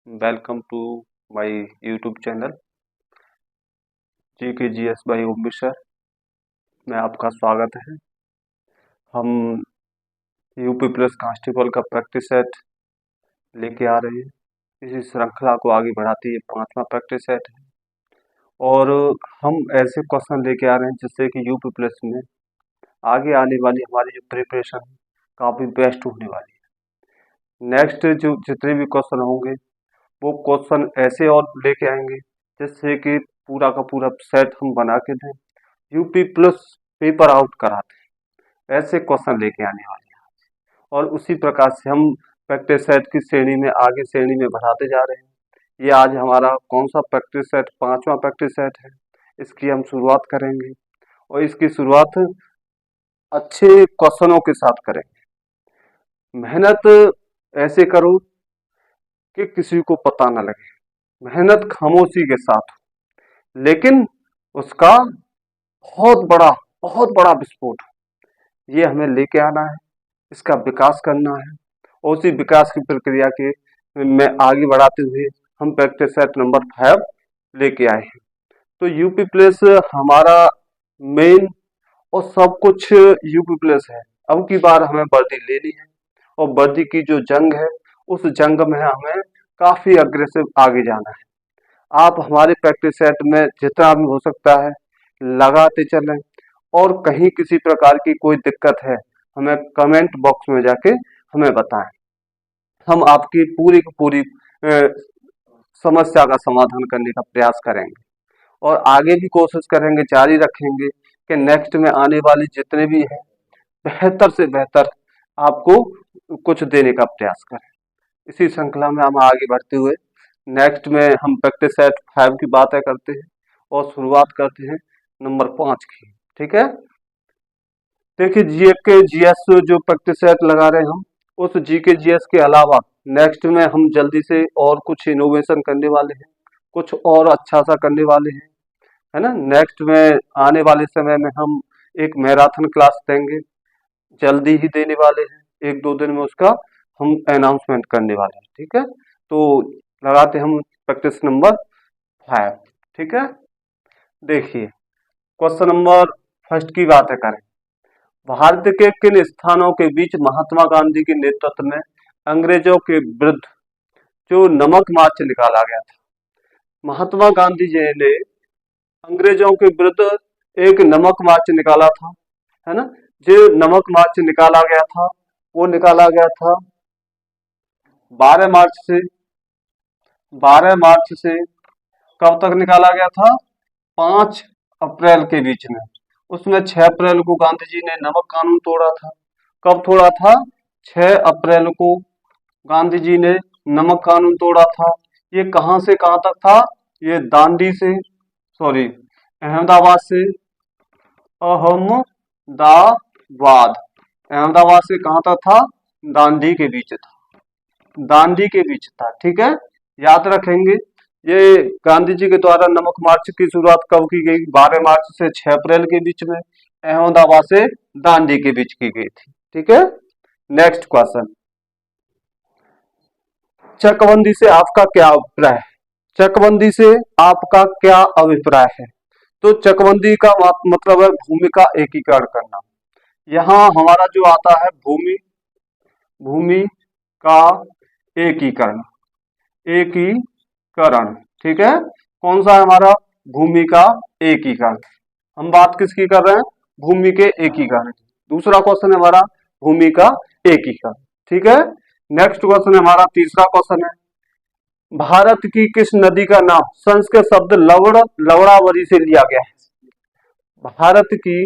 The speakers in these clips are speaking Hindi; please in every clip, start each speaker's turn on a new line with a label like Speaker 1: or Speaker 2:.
Speaker 1: Welcome to my YouTube channel GKGS by Omveer sir में आपका स्वागत है। हम यूपी प्लस कांस्टेबल का प्रैक्टिस सेट लेके आ रहे हैं। इसी श्रृंखला को आगे बढ़ाते ये 5वां प्रैक्टिस सेट है और हम ऐसे क्वेश्चन लेके आ रहे हैं जिससे कि यूपी प्लस में आगे आने वाली हमारी जो प्रिपरेशन है काफ़ी बेस्ट होने वाली है। नेक्स्ट जो जितने भी क्वेश्चन होंगे वो क्वेश्चन ऐसे और लेके आएंगे जिससे कि पूरा का पूरा सेट हम बना के दें, यूपी प्लस पेपर आउट कराते हैं, ऐसे क्वेश्चन लेके आने वाले हैं। और उसी प्रकार से हम प्रैक्टिस सेट की श्रेणी में आगे श्रेणी में बढ़ाते जा रहे हैं। ये आज हमारा कौन सा प्रैक्टिस सेट 5वां प्रैक्टिस सेट है, इसकी हम शुरुआत करेंगे और इसकी शुरुआत अच्छे क्वेश्चनों के साथ करेंगे। मेहनत ऐसे करो कि किसी को पता न लगे, मेहनत खामोशी के साथ हो, लेकिन उसका बहुत बड़ा विस्फोट हो। ये हमें लेके आना है, इसका विकास करना है और उसी विकास की प्रक्रिया के में आगे बढ़ाते हुए हम प्रैक्टिस सेट नंबर 5 लेके आए हैं। तो यूपी प्लस हमारा मेन और सब कुछ यूपी प्लस है। अब की बार हमें वर्दी लेनी है और वर्दी की जो जंग है उस जंग में हमें काफी अग्रेसिव आगे जाना है। आप हमारे प्रैक्टिस सेट में जितना भी हो सकता है लगाते चलें और कहीं किसी प्रकार की कोई दिक्कत है हमें कमेंट बॉक्स में जाके हमें बताएं। हम आपकी पूरी की पूरी समस्या का समाधान करने का प्रयास करेंगे और आगे भी कोशिश करेंगे, जारी रखेंगे कि नेक्स्ट में आने वाली जितने भी है बेहतर से बेहतर आपको कुछ देने का प्रयास करें। इसी श्रृंखला में हम आगे बढ़ते हुए नेक्स्ट में हम प्रैक्टिस सेट 5 की बातें करते हैं और शुरुआत करते हैं नंबर 5 की। ठीक है, देखिए जीके जीएस जो प्रैक्टिस सेट लगा रहे हैं हम, उस जीके जीएस के अलावा नेक्स्ट में हम जल्दी से और कुछ इनोवेशन करने वाले हैं, कुछ और अच्छा सा करने वाले हैं, है ना। नेक्स्ट में आने वाले समय में हम एक मैराथन क्लास देंगे, जल्दी ही देने वाले हैं, 1-2 दिन में उसका हम अनाउंसमेंट करने वाले हैं। ठीक है, तो लगाते हम प्रैक्टिस नंबर 5। ठीक है, देखिए क्वेश्चन नंबर फर्स्ट की बातें करें। भारत के किन स्थानों के बीच महात्मा गांधी के नेतृत्व में अंग्रेजों के विरुद्ध जो नमक मार्च निकाला गया था। महात्मा गांधी जी ने अंग्रेजों के विरुद्ध एक नमक मार्च निकाला था, है ना। जो नमक मार्च निकाला गया था वो निकाला गया था 12 मार्च से 12 मार्च से कब तक निकाला गया था, 5 अप्रैल के बीच में। उसमें 6 अप्रैल को गांधी जी ने नमक कानून तोड़ा था। कब तोड़ा था, 6 अप्रैल को गांधी जी ने नमक कानून तोड़ा था। ये कहां से कहां तक था, ये दांडी से सॉरी अहमदाबाद से अहमदाबाद अहमदाबाद से कहां तक था, दांडी के बीच था, दांडी के बीच था। ठीक है, याद रखेंगे। ये गांधी जी के द्वारा नमक मार्च की शुरुआत कब की गई, 12 मार्च से 6 अप्रैल के बीच में, अहमदाबाद से दांडी के बीच की गई थी। ठीक है, नेक्स्ट क्वेश्चन, चकबंदी से आपका क्या अभिप्राय है। चकबंदी से आपका क्या अभिप्राय है। तो चकबंदी का मतलब है भूमि का एकीकरण करना। यहाँ हमारा जो आता है भूमि का एकीकरण, एकीकरण। ठीक है, कौन सा है हमारा, भूमि का एकीकरण। हम बात किसकी कर रहे हैं, भूमि के एकीकरण। दूसरा क्वेश्चन है हमारा भूमि का एकीकरण। ठीक है, नेक्स्ट क्वेश्चन हमारा तीसरा क्वेश्चन है, भारत की किस नदी का नाम संस्कृत शब्द लवणावरी से लिया गया है। भारत की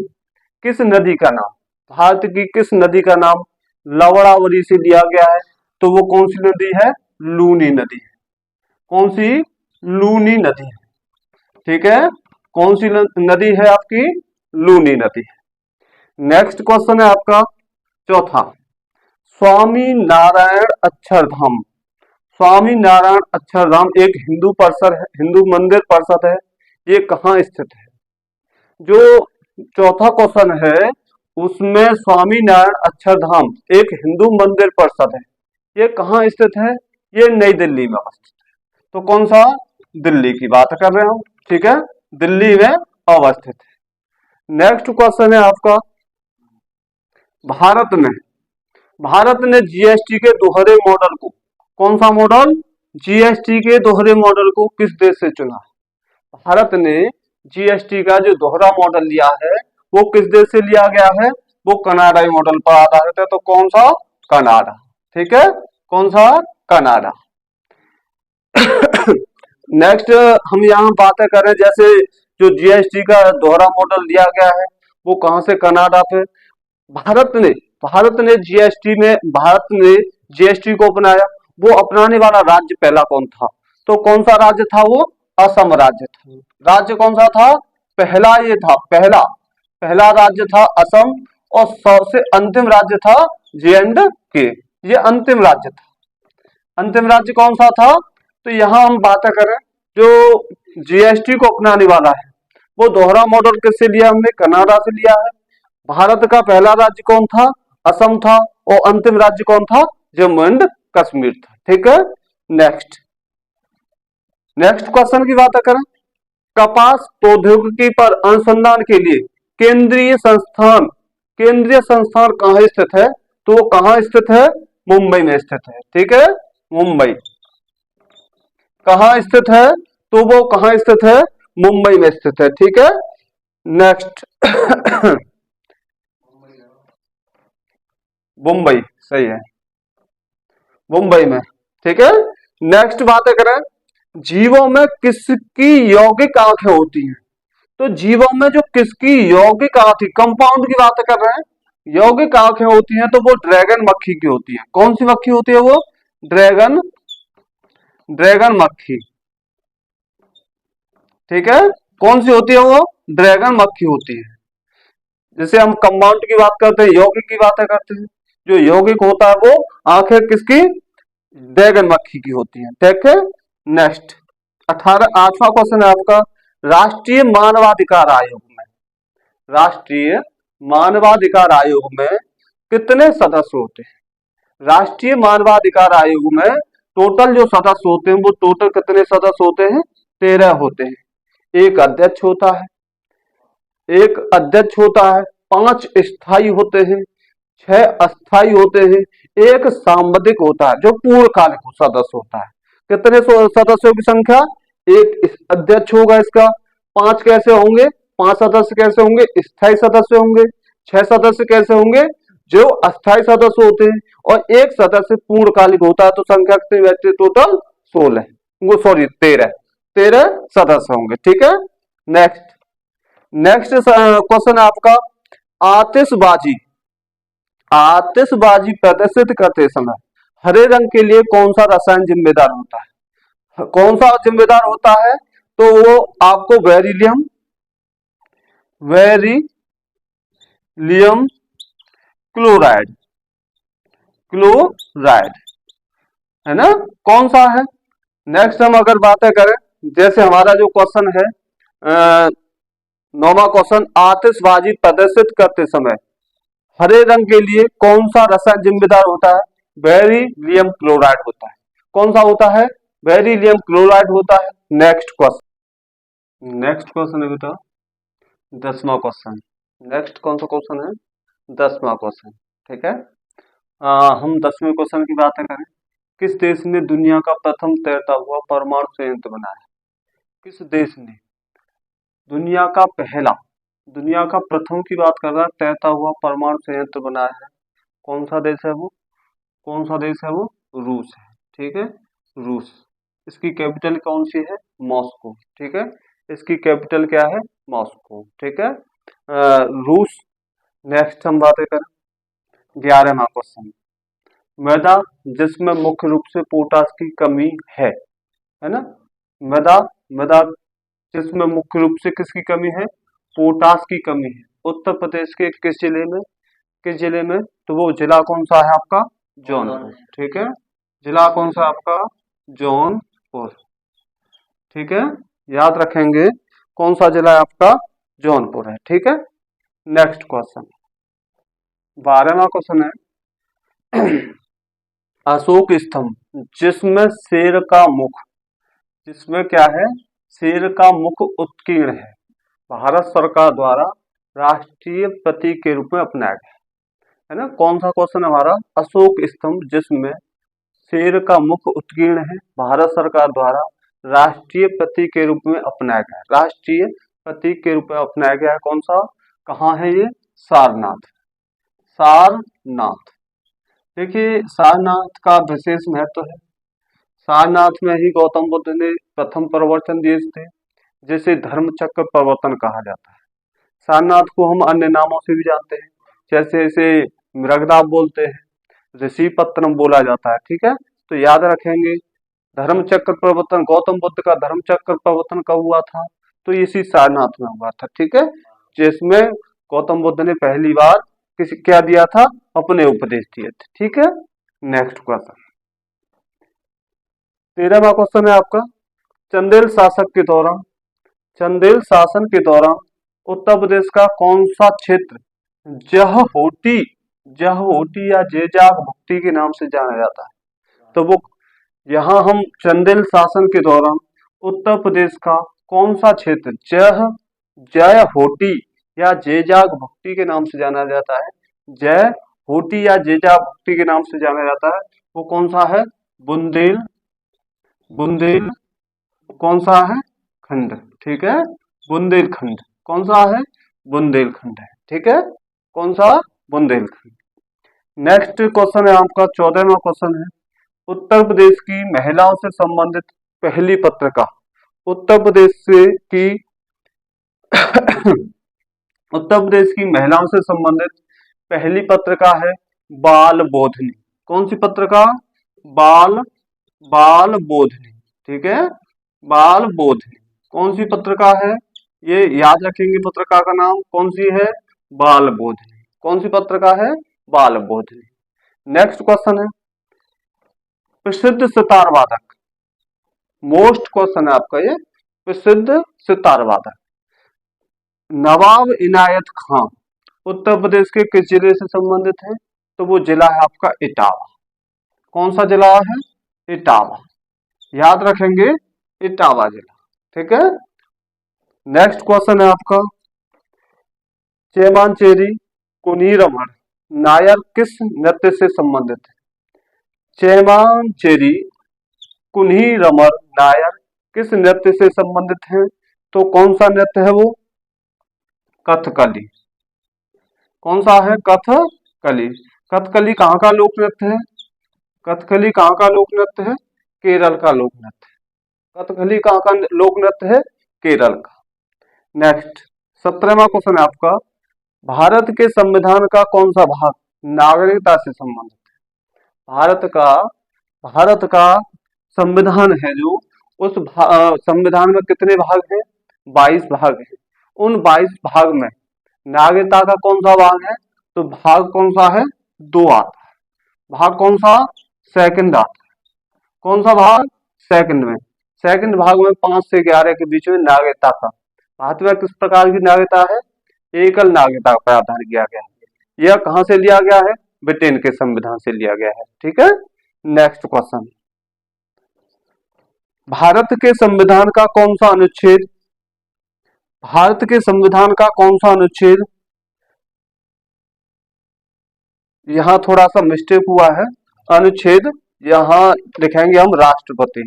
Speaker 1: किस नदी का नाम, भारत की किस नदी का नाम लवणावरी से लिया गया है। तो वो कौन सी नदी है, लूनी नदी है। कौन सी, लूनी नदी है। ठीक है, कौन सी नदी है आपकी, लूनी नदी है। नेक्स्ट क्वेश्चन है आपका चौथा, स्वामी नारायण अक्षरधाम। स्वामी नारायण अक्षरधाम एक हिंदू परिसर है, हिंदू मंदिर परिषद है। ये कहाँ स्थित है। जो चौथा क्वेश्चन है उसमें स्वामी नारायण अक्षरधाम एक हिंदू मंदिर परिषद है, ये कहाँ स्थित है, ये नई दिल्ली में अवस्थित है। तो कौन सा? दिल्ली की बात कर रहे हैं हम, ठीक है, दिल्ली में अवस्थित है। नेक्स्ट क्वेश्चन है आपका, भारत में भारत ने जीएसटी के दोहरे मॉडल को, कौन सा मॉडल? जीएसटी के दोहरे मॉडल को किस देश से चुना? भारत ने जीएसटी का जो दोहरा मॉडल लिया है वो किस देश से लिया गया है? वो कनाडाई मॉडल पर आधारित है। तो कौन सा? कनाडा, ठीक है, कौन सा? कनाडा। नेक्स्ट हम यहाँ बातें करें, जैसे जो जीएसटी का दोहरा मॉडल लिया गया है वो कहां से? कनाडा से। भारत ने भारत ने जीएसटी में भारत ने जीएसटी को अपनाया, वो अपनाने वाला राज्य पहला कौन था? तो कौन सा राज्य था वो? असम राज्य था। राज्य कौन सा था? पहला ये था, पहला पहला राज्य था असम, और सबसे अंतिम राज्य था J&K। ये अंतिम राज्य था। अंतिम राज्य कौन सा था? तो यहाँ हम बातें करें, जो जीएसटी को अपनाने वाला है वो दोहरा मॉडल किससे लिया? हमने कनाडा से लिया है। भारत का पहला राज्य कौन था? असम था, और अंतिम राज्य कौन था? जम्मू एंड कश्मीर था, ठीक है। नेक्स्ट नेक्स्ट क्वेश्चन की बात करें, कपास प्रौद्योगिकी पर अनुसंधान के लिए केंद्रीय संस्थान कहाँ स्थित है? तो वो कहाँ स्थित है? मुंबई में स्थित है, ठीक है, मुंबई। कहाँ स्थित है? तो वो कहाँ स्थित है? मुंबई में स्थित है, ठीक है। नेक्स्ट मुंबई, सही है, मुंबई में, ठीक है। नेक्स्ट बातें करें, जीवों में किसकी यौगिक आंखें होती हैं? तो जीवों में जो किसकी यौगिक आंखें, कंपाउंड की बात कर रहे हैं, यौगिक आंखें होती हैं, तो वो ड्रैगन मक्खी की होती है। कौन सी मक्खी होती है वो? ड्रैगन ड्रैगन मक्खी, ठीक है। कौन सी होती है वो? ड्रैगन मक्खी होती है। जैसे हम कंपाउंड की बात करते हैं, यौगिक की बातें करते हैं, जो यौगिक होता है वो आंखें किसकी? ड्रैगन मक्खी की होती है, ठीक है। नेक्स्ट 8वां क्वेश्चन है आपका, राष्ट्रीय मानवाधिकार आयोग में राष्ट्रीय मानवाधिकार आयोग में कितने सदस्य होते हैं? राष्ट्रीय मानवाधिकार आयोग में टोटल जो सदस्य होते हैं वो टोटल कितने सदस्य होते हैं? 13 होते हैं। एक अध्यक्ष होता है, एक अध्यक्ष होता है, 5 स्थायी होते हैं, 6 अस्थायी होते हैं, एक सांविधिक होता है जो पूर्णकालिक सदस्य होता है। कितने सदस्यों की संख्या? एक अध्यक्ष होगा इसका, 5 कैसे होंगे? 5 सदस्य कैसे होंगे? स्थायी सदस्य होंगे। 6 सदस्य कैसे होंगे? जो अस्थायी सदस्य होते हैं, और एक सदस्य पूर्णकालिक होता है। तो संख्या कितनी बैठती है? टोटल 16, वो सॉरी 13 सदस्य होंगे, ठीक है। नेक्स्ट नेक्स्ट क्वेश्चन है आपका, आतिशबाजी आतिशबाजी प्रदर्शित करते समय हरे रंग के लिए कौन सा रसायन जिम्मेदार होता है? कौन सा जिम्मेदार होता है? तो वो आपको वेरिलियम क्लोराइड क्लोराइड है ना, कौन सा है? नेक्स्ट हम अगर बातें करें, जैसे हमारा जो क्वेश्चन है 9वां क्वेश्चन, आतिशबाजी प्रदर्शित करते समय हरे रंग के लिए कौन सा रसायन जिम्मेदार होता है? बेरिलियम क्लोराइड होता है। कौन सा होता है? बेरिलियम क्लोराइड होता है। नेक्स्ट क्वेश्चन है बेटा 10वां क्वेश्चन। नेक्स्ट कौन सा क्वेश्चन है? 10वां क्वेश्चन, ठीक है। हम 10वें क्वेश्चन की बातें करें, किस देश ने दुनिया का प्रथम तैरता हुआ परमाणु संयंत्र बनाया? किस देश ने दुनिया का पहला, दुनिया का प्रथम की बात कर रहा है, तैरता हुआ परमाणु संयंत्र बनाया है? कौन सा देश है वो? कौन सा देश है वो? रूस है, ठीक है, रूस। इसकी कैपिटल कौन सी है? मॉस्को, ठीक है, इसकी कैपिटल क्या है? मॉस्को, ठीक है, रूस। नेक्स्ट हम बातें करें 11वां क्वेश्चन, मृदा जिसमें मुख्य रूप से पोटास की कमी है ना, मृदा मृदा जिसमें मुख्य रूप से किसकी कमी है? पोटास की कमी है। उत्तर प्रदेश के किस जिले में? तो वो जिला कौन सा है आपका? जौनपुर, ठीक है, जिला कौन सा आपका? जौनपुर, ठीक है, याद रखेंगे कौन सा जिला है आपका? जौनपुर है, ठीक है। नेक्स्ट क्वेश्चन 12वां क्वेश्चन है, अशोक स्तंभ जिसमें शेर का मुख इसमें क्या है, शेर का मुख उत्कीर्ण है, भारत सरकार द्वारा राष्ट्रीय प्रतीक के रूप में अपनाया गया है ना। कौन सा क्वेश्चन है हमारा, अशोक स्तंभ जिसमें शेर का मुख उत्कीर्ण है, भारत सरकार द्वारा राष्ट्रीय प्रतीक के रूप में अपनाया गया है, राष्ट्रीय प्रतीक के रूप में अपनाया गया है। कौन सा, कहाँ है ये, सारनाथ, सारनाथ। देखिए सारनाथ का विशेष महत्व है। सारनाथ में ही गौतम बुद्ध ने प्रथम प्रवचन दिए थे, जिसे धर्म चक्र प्रवर्तन कहा जाता है। सारनाथ को हम अन्य नामों से भी जानते हैं, जैसे इसे मृगनाथ बोलते हैं, ऋषि पत्तनम बोला जाता है, ठीक है। तो याद रखेंगे, धर्म चक्र प्रवर्तन, गौतम बुद्ध का धर्म चक्र प्रवर्तन कब हुआ था, तो इसी सारनाथ में हुआ था, ठीक है। जिसमें गौतम बुद्ध ने पहली बार किसी क्या दिया था, अपने उपदेश दिए थे, ठीक है। नेक्स्ट क्वेश्चन, 13वां क्वेश्चन है आपका, चंदेल शासक के दौरान, चंदेल शासन के दौरान उत्तर प्रदेश का कौन सा क्षेत्र जहहोटी, जहहोटी या जेजाग भुक्ति के नाम से जाना जाता है। तो वो यहाँ हम चंदेल शासन के दौरान उत्तर प्रदेश का कौन सा क्षेत्र जय होटी या जेजाग भुक्ति के नाम से जाना जाता है, जय होटी या जेजाग भुक्ति के नाम से जाना जाता है, वो कौन सा है, बुंदेल, बुंदेल कौन सा है, खंड, ठीक है, बुंदेलखंड, कौन सा है, बुंदेलखंड है, ठीक है, कौन सा, बुंदेलखंड। नेक्स्ट क्वेश्चन है आपका 14वां क्वेश्चन है, उत्तर प्रदेश की महिलाओं से संबंधित पहली पत्रिका, उत्तर प्रदेश से की उत्तर प्रदेश की महिलाओं से संबंधित पहली पत्रिका है बाल बोधनी। कौन सी पत्रिका, बाल, बाल बोधनी, ठीक है, बाल बोधनी, कौन सी पत्रिका है, ये याद रखेंगे, पत्रिका का नाम कौन सी है, बाल बोधनी, कौन सी पत्रिका है, बाल बोधनी। नेक्स्ट क्वेश्चन है, प्रसिद्ध सितार वादक, मोस्ट क्वेश्चन है आपका ये, प्रसिद्ध सितार वादक नवाब इनायत खान उत्तर प्रदेश के किस जिले से संबंधित है, तो वो जिला है आपका इटावा। कौन सा जिला है, इटावा, याद रखेंगे, इटावा जिला, ठीक है। नेक्स्ट क्वेश्चन है आपका, चेमांचेरी कुनीरमण नायर किस नृत्य से संबंधित है, चेमांचेरी कुनीरमण नायर किस नृत्य से संबंधित है, तो कौन सा नृत्य है वो, कथकली, कौन सा है, कथकली। कथकली कहाँ का लोक नृत्य है, कथकली कहाँ का लोक नृत्य है, केरल का लोक नृत्य है, कथकली कहाँ का लोक नृत्य है, केरल का। नेक्स्ट 17वां क्वेश्चन है आपका, भारत के संविधान का कौन सा भाग नागरिकता से संबंधित है, भारत का संविधान है जो, उस संविधान में कितने भाग हैं, 22 भाग हैं, उन 22 भाग में नागरिकता का कौन सा भाग है, तो भाग कौन सा है, 2 आता है, भाग कौन सा, सेकंड आता है, कौन सा भाग, सेकंड में, सेकंड भाग में 5 से 11 के बीच में नागरिकता का, भारत में किस प्रकार की नागरिकता है, एकल नागरिकता का प्रावधान किया गया है। यह कहां से लिया गया है, ब्रिटेन के संविधान से लिया गया है, ठीक है। नेक्स्ट क्वेश्चन, भारत के संविधान का कौन सा अनुच्छेद, भारत के संविधान का कौन सा अनुच्छेद, यहां थोड़ा सा मिस्टेक हुआ है, अनुच्छेद यहां लिखेंगे हम राष्ट्रपति,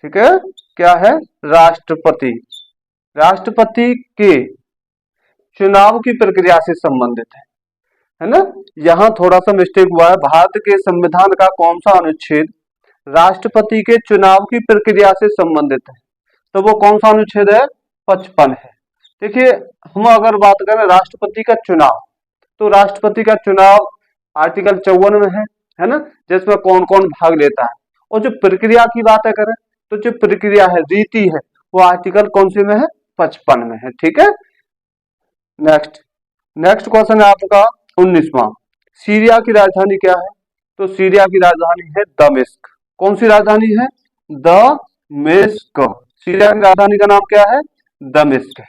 Speaker 1: ठीक है, क्या है, राष्ट्रपति, राष्ट्रपति के चुनाव की प्रक्रिया से संबंधित है ना, यहां थोड़ा सा मिस्टेक हुआ है, भारत के संविधान का कौन सा अनुच्छेद राष्ट्रपति के चुनाव की प्रक्रिया से संबंधित है, तो वो कौन सा अनुच्छेद है, 55 है। देखिए हम अगर बात करें राष्ट्रपति का चुनाव, तो राष्ट्रपति का चुनाव आर्टिकल 54 में है ना, जिसमें कौन कौन भाग लेता है, और जो प्रक्रिया की बात करें, तो जो प्रक्रिया है, रीति है, वो आर्टिकल कौन से में है, 55 में है, ठीक है। नेक्स्ट क्वेश्चन है आपका 19वां, सीरिया की राजधानी क्या है, तो सीरिया की राजधानी है दमिश्क, कौन सी राजधानी है, दमिश्क, सीरिया की राजधानी का नाम क्या है, दमिश्क है,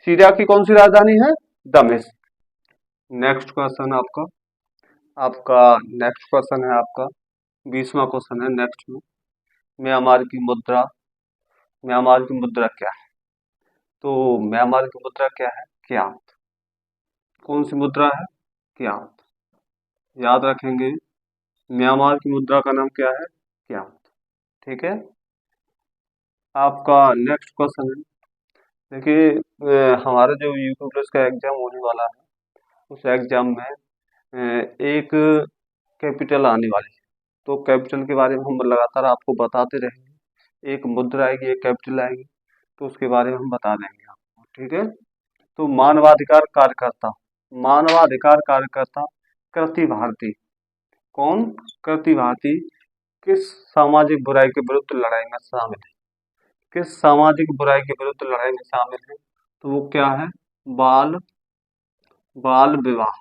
Speaker 1: सीरिया की कौन सी राजधानी है, दमिश्क। नेक्स्ट क्वेश्चन आपका नेक्स्ट क्वेश्चन है आपका 20वां क्वेश्चन है, नेक्स्ट में म्यांमार की मुद्रा म्यांमार की मुद्रा क्या है? तो म्यांमार की मुद्रा क्या है? क्यांत। कौन सी मुद्रा है? क्यांत। याद रखेंगे, म्यांमार की मुद्रा का नाम क्या है? क्यांत। ठीक है। आपका नेक्स्ट क्वेश्चन है, देखिए हमारा जो यूपी प्लस का एग्जाम होने वाला है, उस एग्जाम में एक कैपिटल आने वाली है। तो कैपिटल के बारे में हम लगातार आपको बताते रहेंगे। एक मुद्रा आएगी, एक कैपिटल आएगी, तो उसके बारे में हम बता देंगे आपको। ठीक है। तो मानवाधिकार कार्यकर्ता, मानवाधिकार कार्यकर्ता कृति भारती। कौन? कृति भारती किस सामाजिक बुराई के विरुद्ध लड़ाई में शामिल है? किस सामाजिक बुराई के विरुद्ध लड़ाई में शामिल है? तो वो क्या है? बाल बाल विवाह।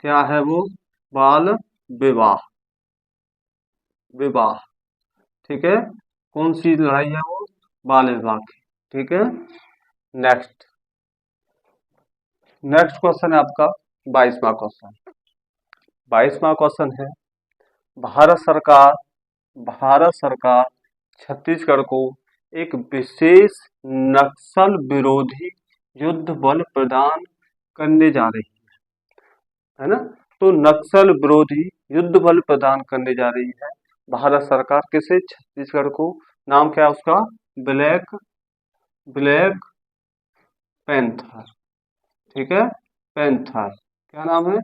Speaker 1: क्या है वो? बाल विवाह। विवाह। ठीक है। कौन सी लड़ाई है वो? बाल विवाह की। ठीक है। नेक्स्ट नेक्स्ट क्वेश्चन है आपका 22वां क्वेश्चन। 22वां क्वेश्चन है, भारत सरकार भारत सरकार छत्तीसगढ़ को एक विशेष नक्सल विरोधी युद्ध बल प्रदान करने जा रही है ना? तो नक्सल विरोधी युद्ध बल प्रदान करने जा रही है भारत सरकार किसे? छत्तीसगढ़ को। नाम क्या है उसका? Black black panther. ठीक है। पैंथर। क्या नाम है?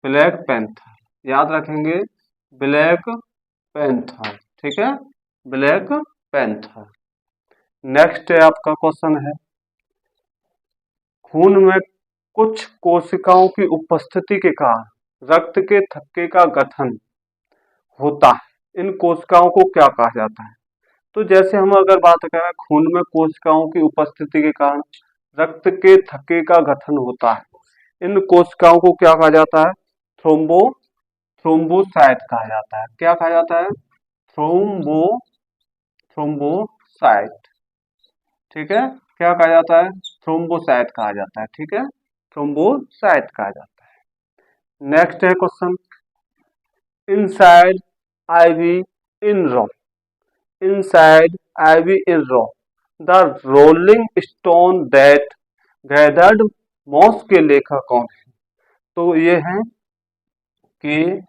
Speaker 1: Black panther. याद रखेंगे, ब्लैक पैंथर। ठीक है। Black panther. नेक्स्ट है आपका क्वेश्चन है, खून में कुछ कोशिकाओं की उपस्थिति के कारण रक्त के थक्के का गठन होता है। इन कोशिकाओं को क्या कहा जाता है? तो जैसे हम अगर बात करें, खून में कोशिकाओं की उपस्थिति के कारण रक्त के थक्के का गठन होता है, इन कोशिकाओं को क्या कहा जाता है? थ्रोम्बोसाइट कहा जाता है। क्या कहा जाता है? थ्रोम्बोसाइट। ठीक है। क्या कहा जाता है? थ्रोम्बोसाइट कहा जाता है। ठीक है। थ्रोम्बोसाइट कहा जाता है। नेक्स्ट है question, inside ivy in raw inside ivy in raw the rolling stone that gathered moss के लेखक कौन है? तो ये हैं के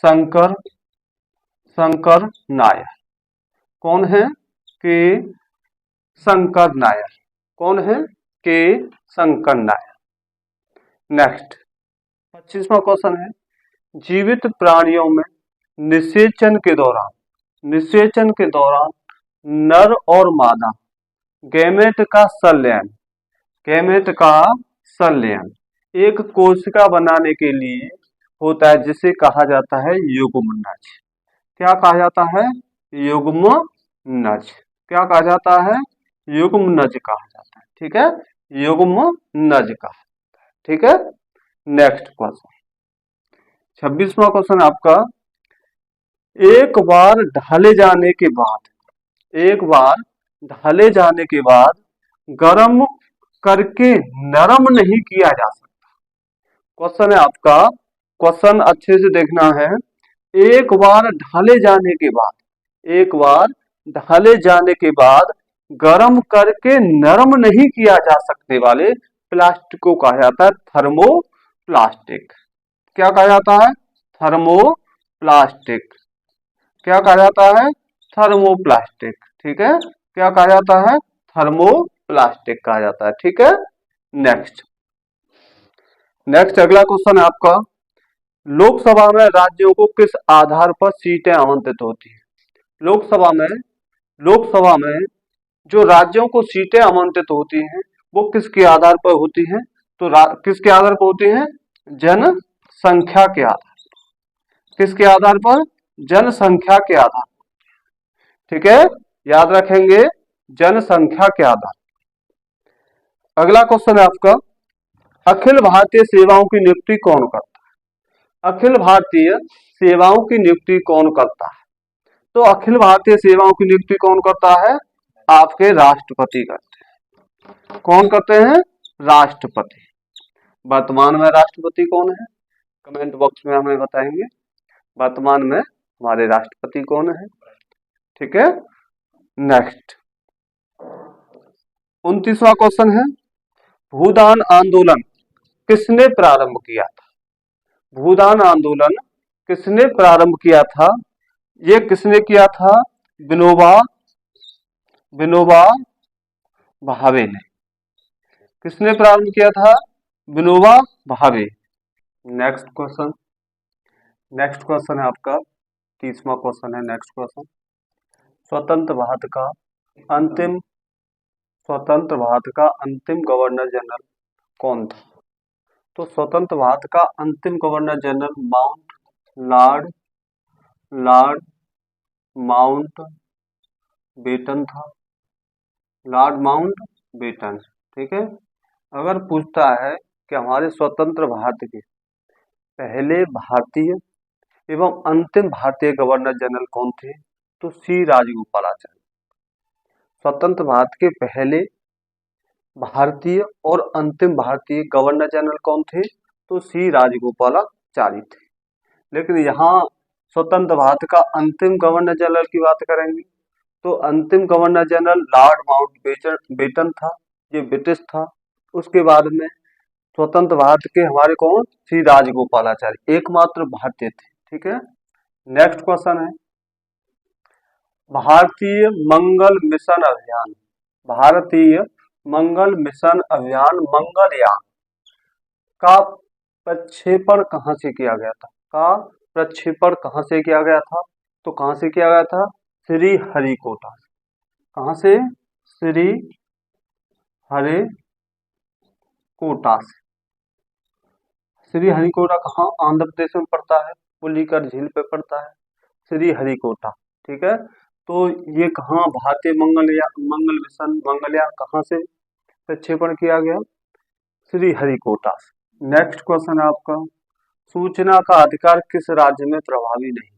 Speaker 1: शंकर शंकर नायर। कौन है? के शंकर नायर। कौन है? के शंकर नायर। नेक्स्ट 25वां क्वेश्चन है, जीवित प्राणियों में निषेचन के दौरान नर और मादा गैमेट का संलयन एक कोशिका बनाने के लिए होता है, जिसे कहा जाता है युग्मनज। क्या कहा जाता है? युग्मनज। क्या कहा जाता है? युग्मनज कहा जाता है। ठीक है। युग्मनज कहा जाता है। ठीक है। नेक्स्ट क्वेश्चन 26वां क्वेश्चन आपका, एक बार ढाले जाने के बाद गर्म करके नरम नहीं किया जा सकता। क्वेश्चन है आपका, क्वेश्चन अच्छे से देखना है। एक बार ढाले जाने के बाद गर्म करके नरम नहीं किया जा सकने वाले प्लास्टिक को कहा जाता है थर्मोप्लास्टिक। क्या कहा जाता है? थर्मोप्लास्टिक। क्या कहा जाता है? थर्मोप्लास्टिक। ठीक है। क्या कहा जाता है? थर्मोप्लास्टिक कहा जाता है। ठीक है। नेक्स्ट अगला क्वेश्चन है आपका, लोकसभा में राज्यों को किस आधार पर सीटें आवंटित होती हैं? लोकसभा में जो राज्यों को सीटें आवंटित होती हैं, वो किसके आधार पर होती हैं? तो किसके आधार पर होती हैं? जनसंख्या के आधार। किसके आधार पर? जनसंख्या के आधार। ठीक है। याद रखेंगे, जनसंख्या के आधार। अगला क्वेश्चन है आपका, अखिल भारतीय सेवाओं की नियुक्ति कौन करता है? अखिल भारतीय सेवाओं की नियुक्ति कौन करता है? तो अखिल भारतीय सेवाओं की नियुक्ति कौन करता है? आपके राष्ट्रपति करते हैं। कौन करते हैं? राष्ट्रपति। वर्तमान में राष्ट्रपति कौन है? कमेंट बॉक्स में हमें बताएंगे, वर्तमान में हमारे राष्ट्रपति कौन है। ठीक है। नेक्स्ट 29वां क्वेश्चन है, भूदान आंदोलन किसने प्रारंभ किया था? भूदान आंदोलन किसने प्रारंभ किया था? ये किसने किया था? विनोबा विनोबा भावे ने। किसने प्रारंभ किया था? विनोबा भावे। नेक्स्ट क्वेश्चन है आपका 30वां क्वेश्चन है। नेक्स्ट क्वेश्चन, स्वतंत्र भारत का अंतिम गवर्नर जनरल कौन था? तो स्वतंत्र भारत का अंतिम governor general Lord Mountbatten था। लॉर्ड माउंट बेटन, ठीक है। अगर पूछता है कि हमारे स्वतंत्र भारत के पहले भारतीय एवं अंतिम भारतीय गवर्नर जनरल कौन थे? तो सी राजगोपालाचारी। स्वतंत्र भारत के पहले भारतीय और अंतिम भारतीय गवर्नर जनरल कौन थे? तो सी राजगोपालाचारी थे। लेकिन यहाँ स्वतंत्र भारत का अंतिम गवर्नर जनरल की बात करेंगे तो अंतिम governor general Lord Mountbatten था, ये ब्रिटिश था। उसके बाद में स्वतंत्र भारत के हमारे कौन? श्री राजगोपालाचारी, एकमात्र भारतीय थे, ठीक है। नेक्स्ट क्वेश्चन है, भारतीय मंगल मिशन अभियान मंगलयान का प्रक्षेपण कहां से किया गया था? तो कहां से किया गया था? श्रीहरिकोटा से। कहां से? श्रीहरिकोटा से। श्रीहरिकोटा कहाँ? आंध्र प्रदेश में पड़ता है, पुलिकर झील पे पड़ता है श्रीहरिकोटा, ठीक है। तो ये कहाँ भारतीय मंगल मिशन मंगलयान कहाँ से प्रक्षेपण किया गया? श्रीहरिकोटा से। नेक्स्ट क्वेश्चन है आपका, सूचना का अधिकार किस राज्य में प्रभावी नहीं?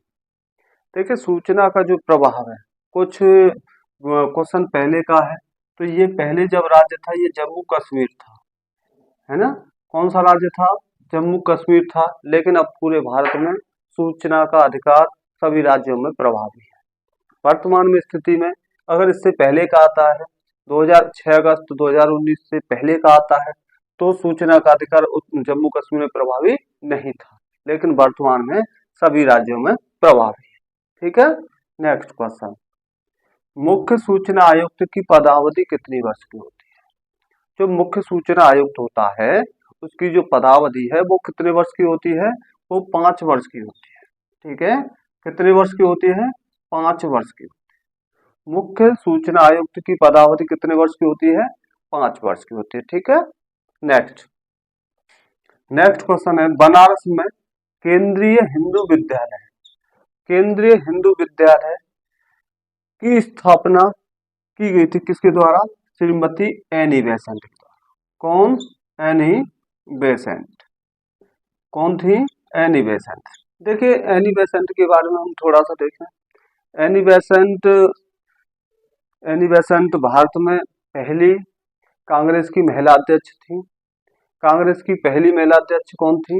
Speaker 1: देखिए सूचना का जो प्रभाव है, कुछ क्वेश्चन पहले का है, तो ये पहले जब राज्य था ये जम्मू कश्मीर था, है ना। कौन सा राज्य था? जम्मू कश्मीर था। लेकिन अब पूरे भारत में सूचना का अधिकार सभी राज्यों में प्रभावी है। वर्तमान में स्थिति में अगर इससे पहले का आता है 6 अगस्त 2019 से पहले का आता है तो सूचना का अधिकार जम्मू कश्मीर में प्रभावी नहीं था, लेकिन वर्तमान में सभी राज्यों में प्रभावी है, ठीक है। नेक्स्ट क्वेश्चन, मुख्य सूचना आयुक्त की पदावधि कितनी वर्ष की होती है? जो मुख्य सूचना आयुक्त होता है उसकी जो पदावधि है वो कितने वर्ष की होती है? वो 5 वर्ष की होती है, ठीक है। कितने वर्ष की होती है? 5 वर्ष की। मुख्य सूचना आयुक्त की पदावधि कितने वर्ष की होती है? 5 वर्ष की होती है, ठीक है। नेक्स्ट क्वेश्चन है, बनारस में केंद्रीय हिंदू विद्यालय की स्थापना की गई थी किसके द्वारा? श्रीमती एनी बेसेंट के द्वारा। कौन? Annie Besant. कौन थी? Annie Besant. देखिए एनी बेसेंट के बारे में हम थोड़ा सा देखें। एनी बेसेंट भारत में पहली कांग्रेस की महिला अध्यक्ष थी। कांग्रेस की पहली महिला अध्यक्ष कौन थी?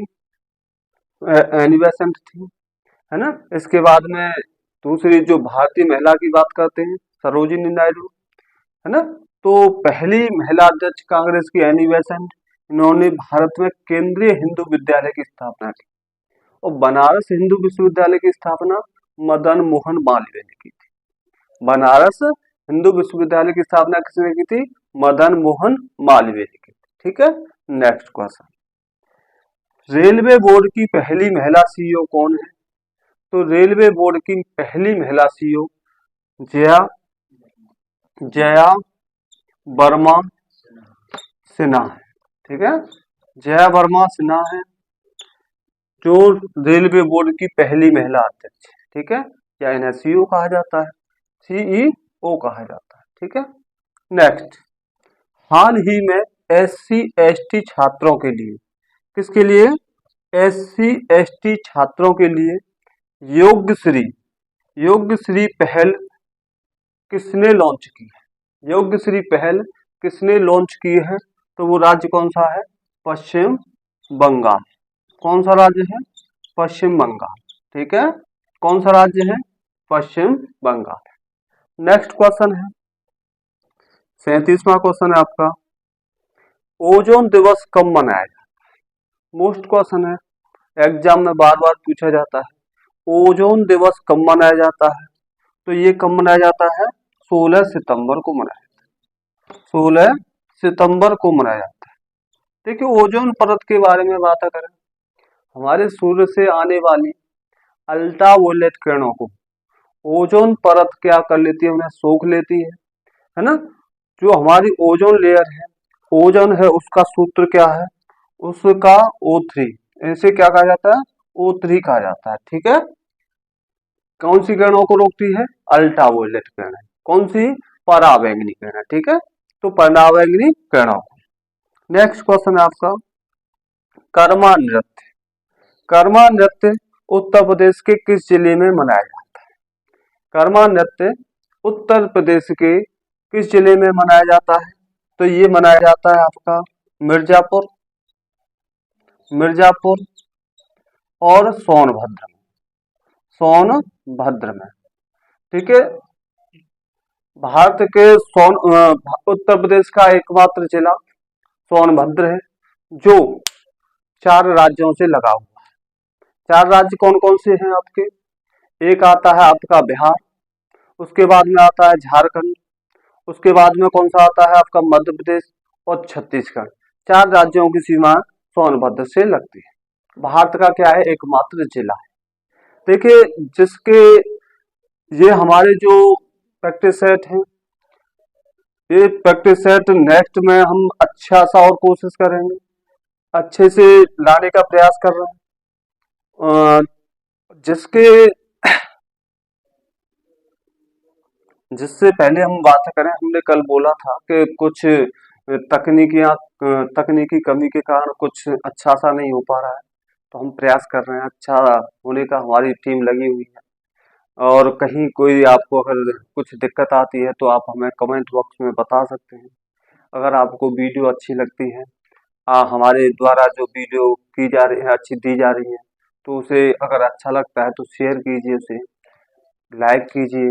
Speaker 1: एनी बेसेंट थी, है ना। इसके बाद में दूसरी जो भारतीय महिला की बात करते हैं सरोजिनी नायडू, है ना। तो पहली महिला अध्यक्ष कांग्रेस की एनी बेसेंट, इन्होंने भारत में केंद्रीय हिंदू विद्यालय की स्थापना की। और बनारस हिंदू विश्वविद्यालय की स्थापना मदन मोहन मालवीय ने की थी। बनारस हिंदू विश्वविद्यालय की स्थापना किसने की थी? मदन मोहन मालवीय ने की थी, ठीक है। नेक्स्ट क्वेश्चन, रेलवे बोर्ड की पहली महिला सीईओ कौन है? तो रेलवे बोर्ड की पहली महिला सीईओ जया वर्मा सिन्हा है, ठीक है। जया वर्मा सिन्हा है जो रेलवे बोर्ड की पहली महिला अध्यक्ष है, ठीक है। या इन्हें सीईओ कहा जाता है, सीईओ कहा जाता है, ठीक है। नेक्स्ट, हाल ही में SC ST छात्रों के लिए, किसके लिए? SC ST छात्रों के लिए योग्यश्री पहल किसने लॉन्च की है? योग्यश्री पहल किसने लॉन्च की है? तो वो राज्य कौन सा है? पश्चिम बंगाल। कौन सा राज्य है? पश्चिम बंगाल, ठीक है। कौन सा राज्य है? पश्चिम बंगाल। नेक्स्ट क्वेश्चन है 37वां क्वेश्चन है आपका, ओजोन दिवस कब मनाया जाता है? मोस्ट क्वेश्चन है, एग्जाम में बार बार पूछा जाता है, ओजोन दिवस कब मनाया जाता है? तो ये कब मनाया जाता है? 16 सितंबर को मनाया जाता है। 16 सितंबर को मनाया जाता है। देखिए, ओजोन परत के बारे में बात करें, हमारे सूर्य से आने वाली अल्ट्रावायलेट किरणों को ओजोन परत क्या कर लेती है? उन्हें सोख लेती है ना। जो हमारी ओजोन लेयर है, ओजोन है, उसका सूत्र क्या है? उसका O3, ऐसे क्या कहा जाता है? O3 कहा जाता है। ठीक है, कौन सी किरणों को रोकती है? अल्ट्रावायलेट किरणें। कौन सी? पराबैंगनी किरणें। ठीक है, तो पराबैंगनी किरणों को। नेक्स्ट क्वेश्चन है आपका, कर्मा नृत्य। कर्मा नृत्य उत्तर प्रदेश के किस जिले में मनाया जाता है? कर्मा नृत्य उत्तर प्रदेश के किस जिले में मनाया जाता है? तो ये मनाया जाता है आपका मिर्जापुर, मिर्जापुर और सोनभद्र में, सोनभद्र में। ठीक है, भारत के उत्तर प्रदेश का एकमात्र जिला सोनभद्र है, जो 4 राज्यों से लगा हुआ है। 4 राज्य कौन कौन से हैं आपके? एक आता है आपका बिहार, उसके बाद में आता है झारखंड, उसके बाद में कौन सा आता है आपका? मध्य प्रदेश और छत्तीसगढ़। 4 राज्यों की सीमा सोनभद्र से लगती है। भारत का क्या है? एकमात्र जिला है। देखिए, जिसके ये हमारे जो प्रैक्टिस सेट है, ये प्रैक्टिस सेट नेक्स्ट में हम अच्छा सा और कोशिश करेंगे, अच्छे से लाने का प्रयास कर रहे हैं। जिसके जिससे पहले हम बात करें, हमने कल बोला था कि कुछ तकनीकी कमी के कारण कुछ अच्छा सा नहीं हो पा रहा है, तो हम प्रयास कर रहे हैं अच्छा होने का, हमारी टीम लगी हुई है। और कहीं कोई आपको अगर कुछ दिक्कत आती है तो आप हमें कमेंट बॉक्स में बता सकते हैं। अगर आपको वीडियो अच्छी लगती है, हमारे द्वारा जो वीडियो की जा रही है, अच्छी दी जा रही है, तो उसे अगर अच्छा लगता है तो शेयर कीजिए, उसे लाइक कीजिए।